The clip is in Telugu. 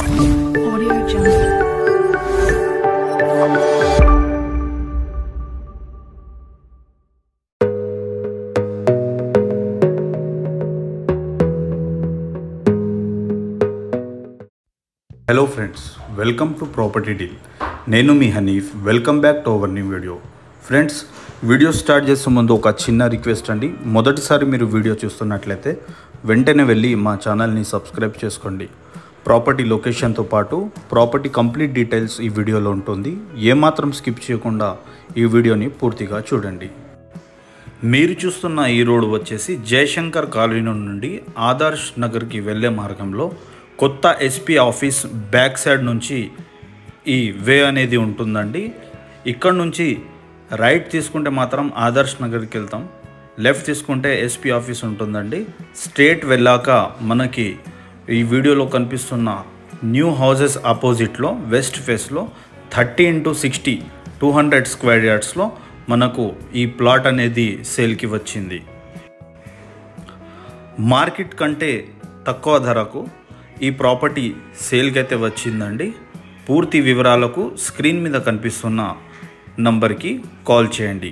Audio Jungle. Hello friends, welcome to Property Deal. నేను మీ Haneef. Welcome back to our new video. Friends, video start చేసే ముందు ఒక చిన్న రిక్వెస్ట్ అండి. మొదటిసారి మీరు వీడియో చూస్తున్నట్లయితే వెంటనే వెళ్ళి మా ఛానల్ని సబ్స్క్రైబ్ చేసుకోండి. ప్రాపర్టీ లొకేషన్తో పాటు ప్రాపర్టీ కంప్లీట్ డీటెయిల్స్ ఈ వీడియోలో ఉంటుంది. ఏమాత్రం స్కిప్ చేయకుండా ఈ వీడియోని పూర్తిగా చూడండి. మీరు చూస్తున్న ఈ రోడ్ వచ్చేసి జయశంకర్ కాలనీ నుండి ఆదర్శ్ నగర్కి వెళ్ళే మార్గంలో కొత్త ఎస్పీ ఆఫీస్ బ్యాక్ సైడ్ నుంచి ఈ వే అనేది ఉంటుందండి. ఇక్కడ నుంచి రైట్ తీసుకుంటే మాత్రం ఆదర్శ్ నగర్కి వెళ్తాం, లెఫ్ట్ తీసుకుంటే ఎస్పీ ఆఫీస్ ఉంటుందండి. స్ట్రేట్ వెళ్ళాక మనకి ఈ వీడియోలో కనిపిస్తున్న న్యూ హౌసెస్ ఆపోజిట్లో వెస్ట్ ఫేస్లో 30x60 200 స్క్వేర్ యార్డ్స్లో మనకు ఈ ప్లాట్ అనేది సేల్కి వచ్చింది. మార్కెట్ కంటే తక్కువ ధరకు ఈ ప్రాపర్టీ సేల్కి అయితే వచ్చిందండి. పూర్తి వివరాలకు స్క్రీన్ మీద కనిపిస్తున్న నంబర్కి కాల్ చేయండి.